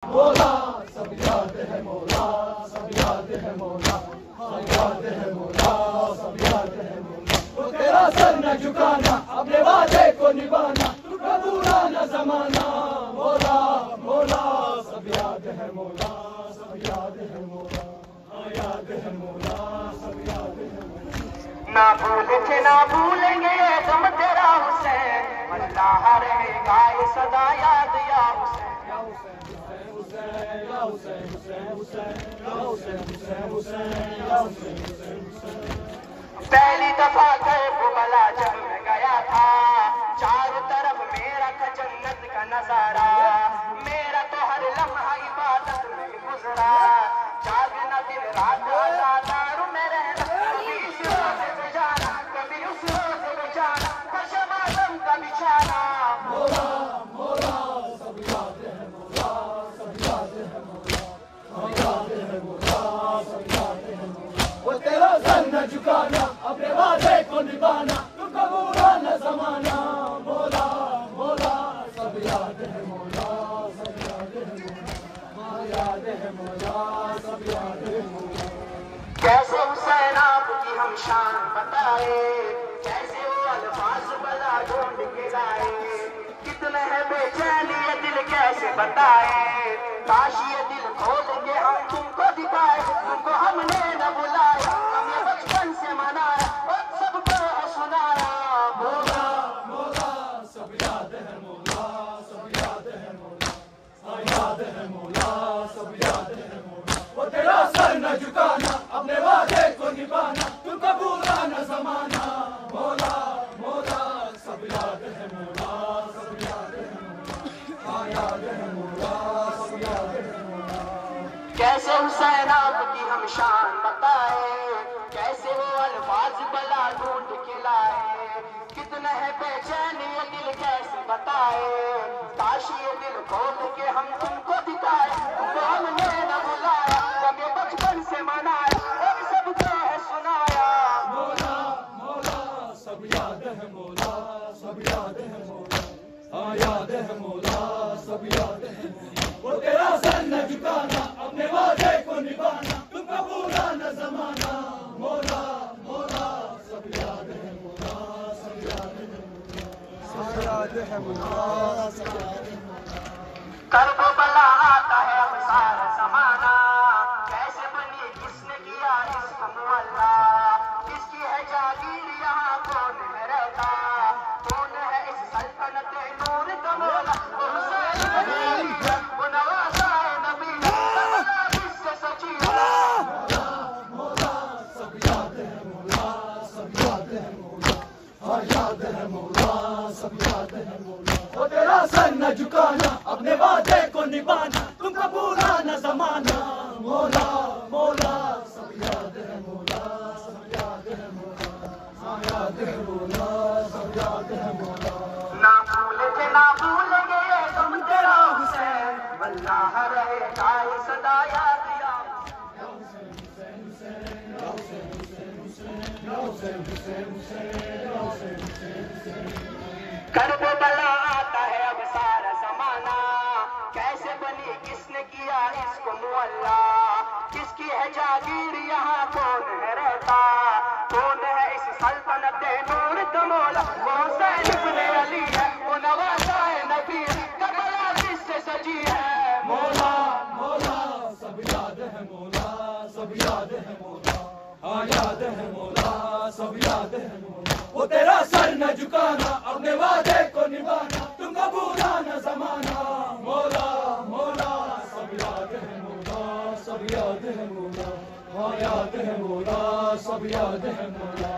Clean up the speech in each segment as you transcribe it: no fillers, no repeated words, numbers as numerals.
मौला सब याद है मौला, सब याद है मौला, सब याद है मौला, सब याद है मौला। वो तेरा सर न झुकाना, अपने वादे को निभाना, टूटा पूरा न जमाना। मौला मौला सब याद है मौला, सब याद है मौला, हाँ याद है मौला, सब याद है मौला। ना भूल के ना भूलेंगे तुम तेरा हुसैन, अल्लाह रहेगा ये सदा याद या हुसैन। पहली दफा करबला जब मैं गया था, चारों तरफ मेरा था जन्नत का नजारा। मेरा तो हर लम्हा इबादत में गुजरा, जागना दिन रात आजादार में रहना। कभी इस रोज पे जाना, कभी उस रोज पे जाना, कशम आदम का बिछाना। मौला मौला सब याद है मौला, सब याद है मौला, हाँ याद है मौला, सब याद है मौला। वो तेरा सर न झुकाना, अपने वादे को निभाना, तुमको बुरा न जमाना। मौला मौला सब याद है मौला, सब याद है मौला, हाँ याद है मौला, सब याद है मौला। कैसे हुसैन आपकी हम शान बताए, कैसे वो अल्फाज बला ढूंढ के लाए। कितने है बेचैनी ये दिल कैसे बताए, काश ये दिल खोल के हम तुमको दिखाए। तुमको हमने न बुलाया, हम ये बचपन से मनाया और सबको सुनाया। मौला मौला सब याद है मौला, सब याद है मौला, हाँ याद है मौला, सब याद है मौला। वो तेरा सर न झुकाना, अपने वादे को निभाना, तुमको बुरा न जमाना। मौला मौला सब याद है मौला, सब याद है मौला, हाँ याद है मौला, सब याद है मौला। कैसे हुसैन आपकी हम शान बताए, कैसे वो अल्फाज बला ढूंढ के लाए। कितने है बेचैनी ये दिल कैसे बताए, काश ये दिल खोल के हम तुमको दिखाए। तुमको हमने न बुलाया, हम ये बचपन से मनाया और सबको है सुनाया। मौला मौला सब याद है मौला, सब याद है मौला, हाँ याद है मौला, सब याद है मौला। वो तेरा सर न झुकाना, अपने वादे को निभाना, तुमको बुरा न जमाना। मौला मौला सब याद है मौला, सब याद है मौला, सब याद है मौला, सब याद है मौला। करबला आता है अब सारा जमाना, कैसे बनी किसने किया इसका मुअल्ला। किसकी है जागीर यहाँ कौन है रहता, कौन है इस सल्तनत नूर का मौला। वो हुसैन नबी, वो नवासा है नबी, करबला किससे सची है। मौला मौला सब याद है मौला, सब याद है मौला, हाँ याद है मौला, सब याद है मौला। वो तेरा सर न झुकाना, अपने वादे को निभाना, तुमको बुरा न जमाना। मौला मौला सब याद है मौला, सब याद है मौला, हाँ याद है मौला, सब याद है मौला। ना भूल के ना भूलेंगे तुम तेरा हुसैन, अल्लाह रहेगा ये सदा याद या करबला आता है अब सारा जमाना, कैसे बनी किसने किया इसको मुअल्ला। किसकी है जागीर यहाँ कौन है रहता, कौन है इस सल्तनत नूर का मौला। वो हुसैन इब्ने अली है, वो नवासा है नबी है, करबला किससे सजी है। मौला मौला सब याद है मौला, सब याद है मौला, हाँ याद है मौला, सब याद है मौला। वो तेरा सर न झुकाना, अपने वादे को निभाना, तुमको बुरा न जमाना। मौला मौला सब याद है मौला, सब याद है मौला, हाँ याद है मौला, सब याद है मौला।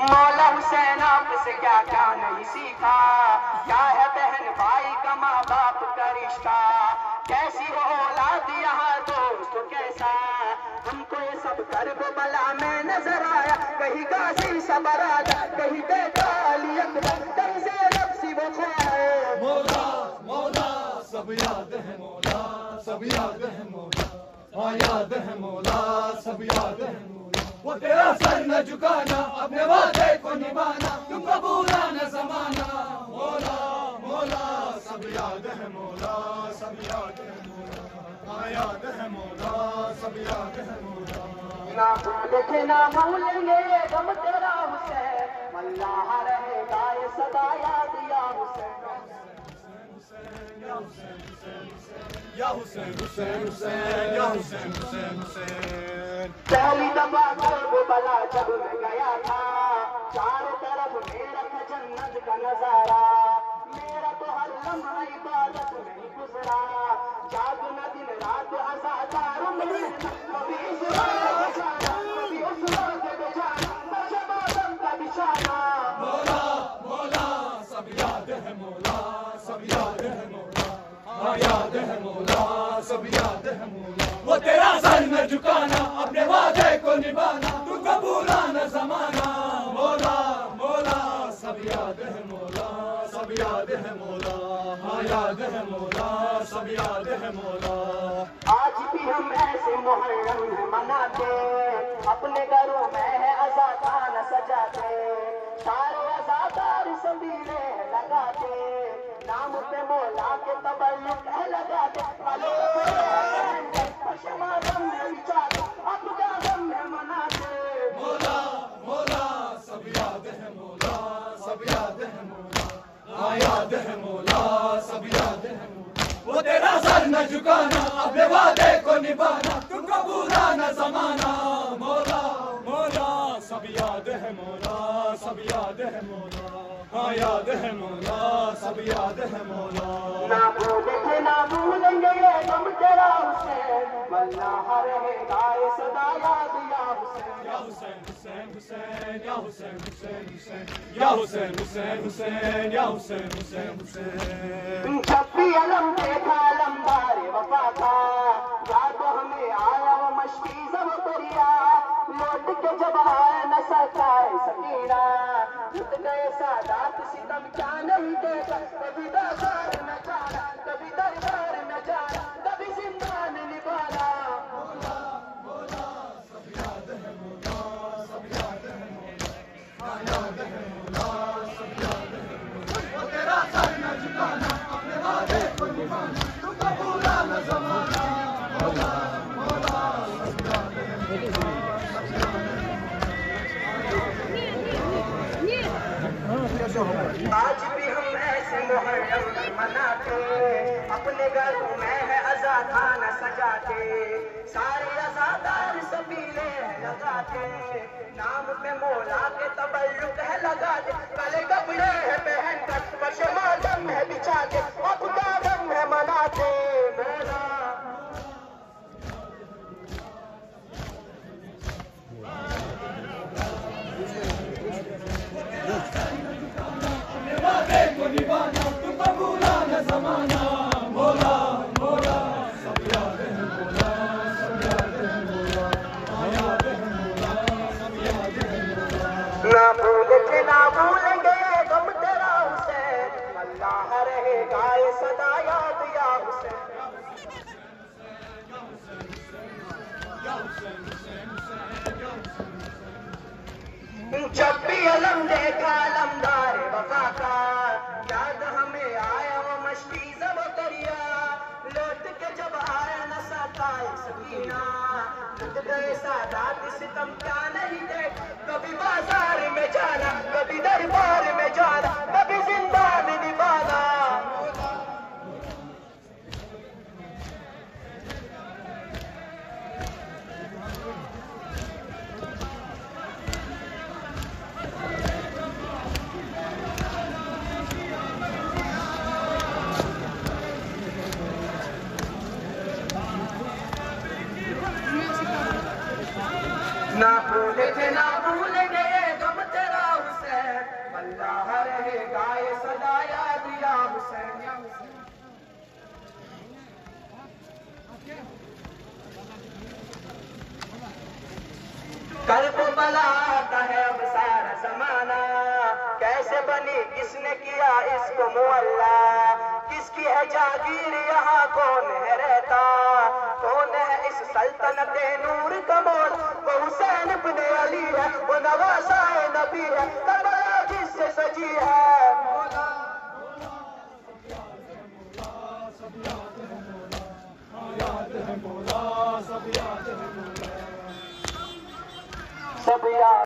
मौला हुसैन आपसे क्या क्या नहीं सीखा, क्या है बहन भाई का माँ बाप का रिश्ता। कैसी हो औलाद यहाँ दोस्त कैसा, हमको ये सब करबला में नजर आया। कहीं गाजी सबरादा, कहीं बेटा अली अकबर, दम से नफ्सी वो खाए। मौला मौला सब याद है मौला, सब याद है मौला, हाँ याद है मौला, सब याद है मौला। वो तेरा सर न झुकाना, अपने वादे को निभाना, तुमको बुरा न जमाना। मौला मौला मौला सब याद है मौला सब याद है मौला हाँ याद है मौला सब याद है मौला ना भूले ना भूलेंगे गम तेरा हुसैन अल्लाह रहेगा ये सदा याद या हुसैन या हुसैन हुसैन हुसैन या हुसैन हुसैन हुसैन पहली दफा करबला जब मैं गया था चारों तरफ मेरा था जन्नत का नजारा मेरा तो हर लम्हा इबादत में ही गुजरा जागना दिन रात अज़ादारों में कभी इस रात बेचारा कभी उस रात बेचारा बशबादम का बिछाना मौला मौला सब याद है मौला सब याद है मौला हाँ याद है मौला सब याद है मौला वो तेरा सर न झुकाना अपने वादे को निभाना तुझको भूलाना जमाना मौला मौला सब याद है मौला सब याद है मौला हाँ याद है मौला सब याद है मौला आज भी हम ऐसे मुहर्रम मनाते अपने घरों में है अज़ा खाना सजाते सारे अज़ादार सबीरे लगाते नाम पे मौला के तबल्लुक है लगाते शमादम में विचार अपना गम में मनाते मौला मौला सब याद है मौला सब याद है मौला हाँ याद है मौला सब याद है मौला वो तेरा सर न झुकाना अपने वादे को निभाना तुमको भूलाना जमाना मौला मौला सब याद है मौला सब याद है मौला हाँ याद है मौला सब याद है मौला ना भूले थे ना भूलेंगे ये गम तेरा हुसैन अल्लाह रहेगा ये सदा याद या हुसैन या हुसैन हुसैन हुसैन या हुसैन हुसैन हुसैन या हुसैन हुसैन हुसैन या हुसैन हुसैन हुसैन जब भी अलम देखा अलमदार वफा का याद हमें आया वो मश्की जब दरिया लौट के जब आया न सकाए सकीना टूट गए सादात सितम क्या नहीं देखा कभी दरबार न जाना कभी दरबार न जाना कभी जिंदान निभाना सब याद है मौला सब याद है मौला हाँ याद है मौला सब याद है मौला वो तेरा सर न झुकाना अपने वादे को निभाना तुमको भूलाना जमाना मौला मौला सब याद है मौला सब याद है आज भी हम ऐसे मुहर्रम मनाते अपने घरों में है अज़ा खाना सजाते सारे अज़ादार सबीले लगाते नाम पे मौला के तबल्लुक है लगाते काले कपड़े है पहनकर पशमादम है बिछाते अपना गम है मनाते मौला वादे को निभाना तुमको भूलाना जमाना मौला मौला सब याद है मौला सब याद है मौला हाँ याद है मौला सब याद है मौला ना भूले थे ना भूलेंगे गम तेरा हुसैन अल्लाह रहेगा ये सदा याद या हुसैन जब भी अलम देखा अलमदार वफा का याद हमें आया वो मस्ती जब दरिया लौट के जब आया न सताए सकीना टूट गए सादात सितम क्या नहीं देख कभी बाजार में जाना कभी दरबार में जाना कभी जिंदान निभाना ना भूले थे ना भूलेंगे ये गम तेरा हुसैन अल्लाह रहेगा ये सदा याद या हुसैन या हुसैन कल को बला आता है अब सारा जमाना कैसे बनी किसने किया इसको मुअल्ला किसकी है जागीर यहाँ कौन है रहता कौन है इस सल्तनत नूर का मौला वो हुसैन इब्ने अली है वो नवासाए नबी है करबला जिससे सजी है मौला, सब याद है मौला, सब याद